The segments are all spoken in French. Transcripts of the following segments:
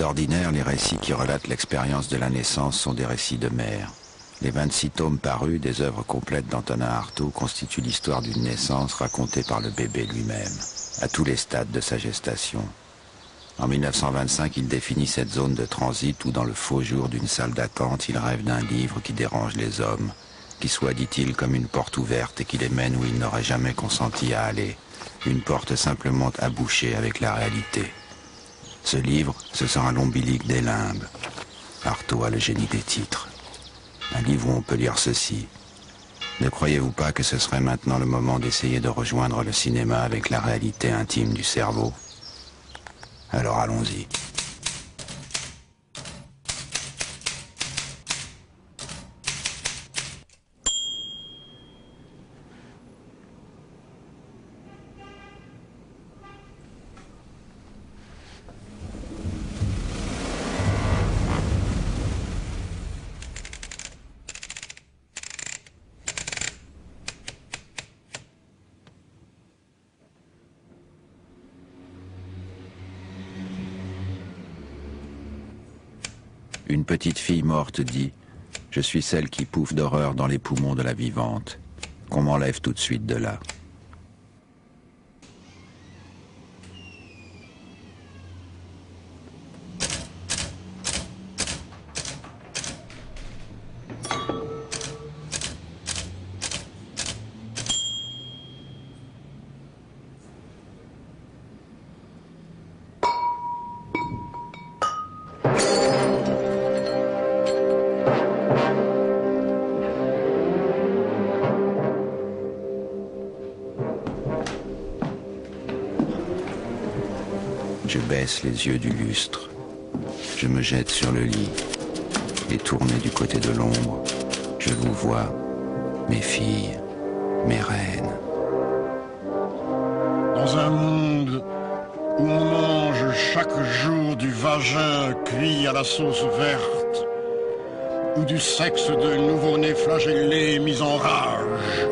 D'ordinaire, les récits qui relatent l'expérience de la naissance sont des récits de mère. Les 26 tomes parus des œuvres complètes d'Antonin Artaud constituent l'histoire d'une naissance racontée par le bébé lui-même, à tous les stades de sa gestation. En 1925, il définit cette zone de transit où, dans le faux jour d'une salle d'attente, il rêve d'un livre qui dérange les hommes, qui soit, dit-il, comme une porte ouverte et qui les mène où il n'aurait jamais consenti à aller, une porte simplement à boucher avec la réalité. Ce livre, ce sera l'ombilique des limbes. Artaud a le génie des titres. Un livre où on peut lire ceci. Ne croyez-vous pas que ce serait maintenant le moment d'essayer de rejoindre le cinéma avec la réalité intime du cerveau? Alors allons-y. Une petite fille morte dit « Je suis celle qui pouffe d'horreur dans les poumons de la vivante. Qu'on m'enlève tout de suite de là. » Je baisse les yeux du lustre. Je me jette sur le lit. Et tourné du côté de l'ombre, je vous vois, mes filles, mes reines. Dans un monde où on mange chaque jour du vagin cuit à la sauce verte, ou du sexe de nouveau-nés flagellés mis en rage,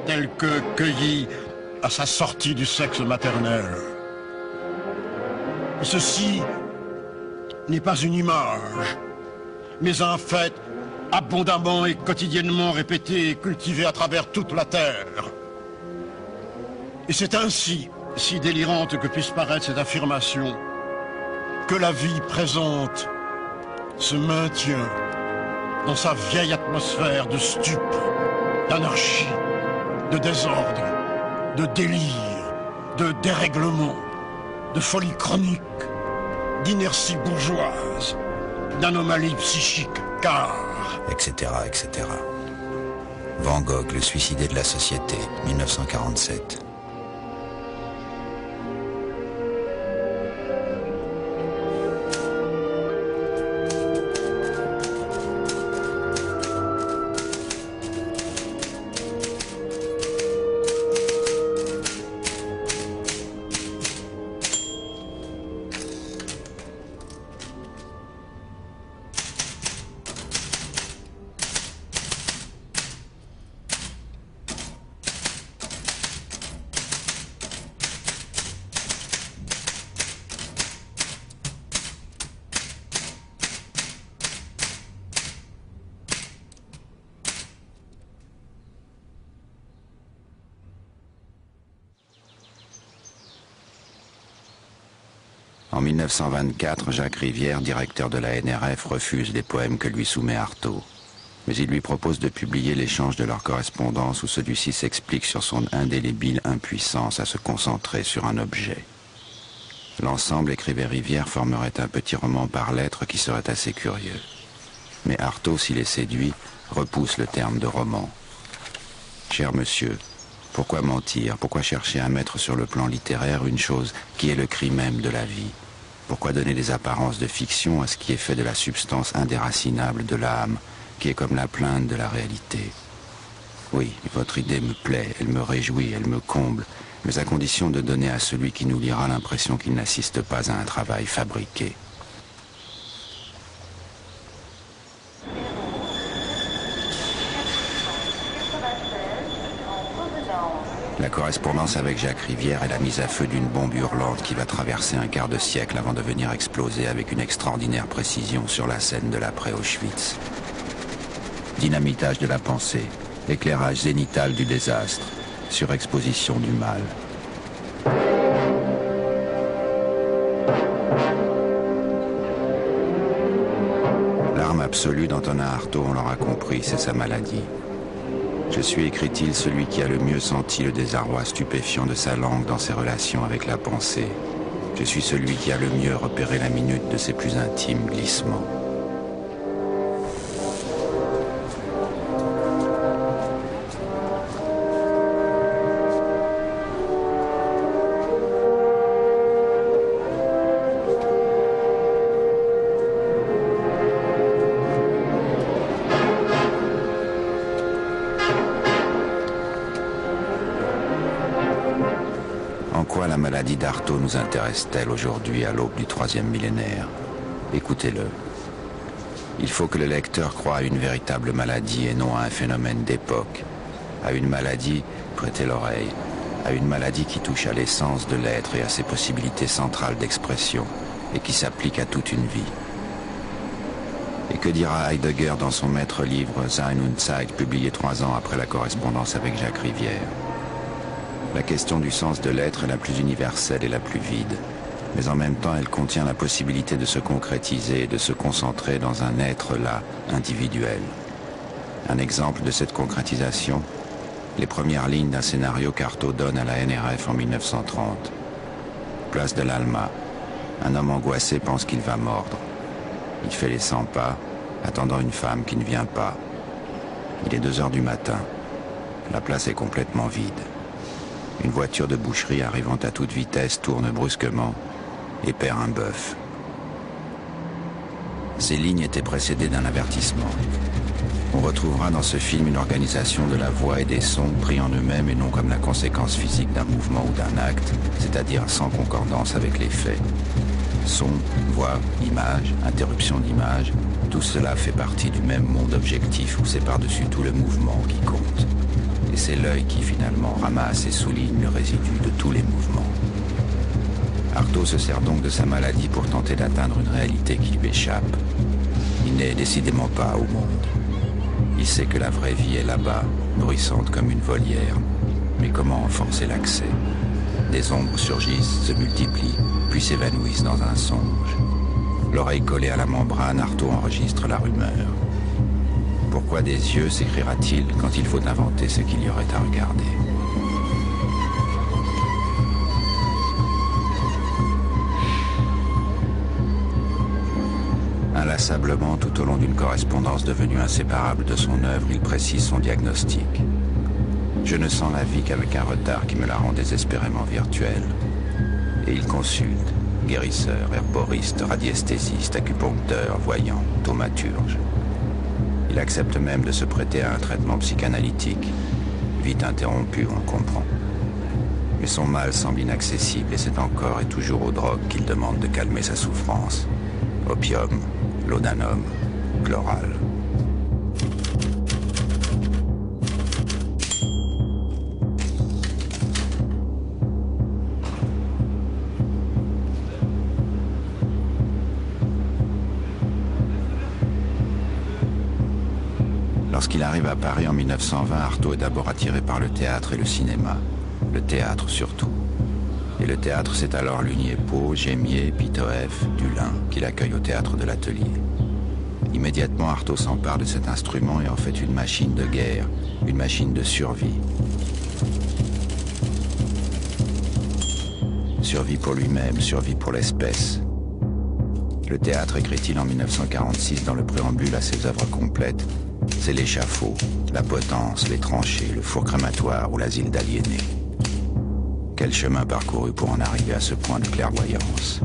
tel que cueilli à sa sortie du sexe maternel. Ceci n'est pas une image, mais un fait abondamment et quotidiennement répété et cultivé à travers toute la terre. Et c'est ainsi, si délirante que puisse paraître cette affirmation, que la vie présente se maintient dans sa vieille atmosphère de stupre, d'anarchie, de désordre, de délire, de dérèglement, de folie chronique, d'inertie bourgeoise, d'anomalie psychique, car... Etc., etc. Van Gogh, le suicidé de la société, 1947. En 1924, Jacques Rivière, directeur de la NRF, refuse les poèmes que lui soumet Artaud. Mais il lui propose de publier l'échange de leur correspondance où celui-ci s'explique sur son indélébile impuissance à se concentrer sur un objet. L'ensemble, écrivait Rivière, formerait un petit roman par lettres qui serait assez curieux. Mais Artaud, s'il est séduit, repousse le terme de roman. Cher monsieur, pourquoi mentir? Pourquoi chercher à mettre sur le plan littéraire une chose qui est le cri même de la vie? Pourquoi donner des apparences de fiction à ce qui est fait de la substance indéracinable de l'âme, qui est comme la plainte de la réalité? Oui, votre idée me plaît, elle me réjouit, elle me comble, mais à condition de donner à celui qui nous lira l'impression qu'il n'assiste pas à un travail fabriqué. La correspondance avec Jacques Rivière est la mise à feu d'une bombe hurlante qui va traverser un quart de siècle avant de venir exploser avec une extraordinaire précision sur la scène de l'après-Auschwitz. Dynamitage de la pensée, éclairage zénital du désastre, surexposition du mal. L'arme absolue d'Antonin Artaud, on l'aura compris, c'est sa maladie. Je suis, écrit-il, celui qui a le mieux senti le désarroi stupéfiant de sa langue dans ses relations avec la pensée. Je suis celui qui a le mieux repéré la minute de ses plus intimes glissements. En quoi la maladie d'Artaud nous intéresse-t-elle aujourd'hui à l'aube du 3e millénaire? Écoutez-le. Il faut que le lecteur croie à une véritable maladie et non à un phénomène d'époque. À une maladie, prêtez l'oreille, à une maladie qui touche à l'essence de l'être et à ses possibilités centrales d'expression et qui s'applique à toute une vie. Et que dira Heidegger dans son maître livre Sein und Zeit, publié 3 ans après la correspondance avec Jacques Rivière? La question du sens de l'être est la plus universelle et la plus vide, mais en même temps elle contient la possibilité de se concrétiser et de se concentrer dans un être là, individuel. Un exemple de cette concrétisation, les premières lignes d'un scénario qu'Artaud donne à la NRF en 1930. Place de l'Alma, un homme angoissé pense qu'il va mordre. Il fait les 100 pas, attendant une femme qui ne vient pas. Il est 2 heures du matin. La place est complètement vide. Une voiture de boucherie arrivant à toute vitesse tourne brusquement et perd un bœuf. Ces lignes étaient précédées d'un avertissement. On retrouvera dans ce film une organisation de la voix et des sons pris en eux-mêmes et non comme la conséquence physique d'un mouvement ou d'un acte, c'est-à-dire sans concordance avec les faits. Son, voix, image, interruption d'image, tout cela fait partie du même monde objectif où c'est par-dessus tout le mouvement qui compte. Et c'est l'œil qui finalement ramasse et souligne le résidu de tous les mouvements. Artaud se sert donc de sa maladie pour tenter d'atteindre une réalité qui lui échappe. Il n'est décidément pas au monde. Il sait que la vraie vie est là-bas, bruissante comme une volière. Mais comment en forcer l'accès? Des ombres surgissent, se multiplient, puis s'évanouissent dans un songe. L'oreille collée à la membrane, Artaud enregistre la rumeur. Pourquoi des yeux, s'écrira-t-il, quand il faut inventer ce qu'il y aurait à regarder? Inlassablement, tout au long d'une correspondance devenue inséparable de son œuvre, il précise son diagnostic. Je ne sens la vie qu'avec un retard qui me la rend désespérément virtuelle. Et il consulte, guérisseur, herboriste, radiesthésiste, acupuncteur, voyant, thaumaturge. Il accepte même de se prêter à un traitement psychanalytique, vite interrompu, on le comprend. Mais son mal semble inaccessible et c'est encore et toujours aux drogues qu'il demande de calmer sa souffrance. Opium, laudanum, chloral. Lorsqu'il arrive à Paris en 1920, Artaud est d'abord attiré par le théâtre et le cinéma. Le théâtre surtout. Et le théâtre, c'est alors Lunier-Pau, Gémier, Pitoëf, Dulin, qui l'accueille au théâtre de l'Atelier. Immédiatement, Artaud s'empare de cet instrument et en fait une machine de guerre, une machine de survie. Survie pour lui-même, survie pour l'espèce. Le théâtre, écrit-il en 1946 dans le préambule à ses œuvres complètes, c'est l'échafaud, la potence, les tranchées, le four crématoire ou l'asile d'aliénés. Quel chemin parcouru pour en arriver à ce point de clairvoyance?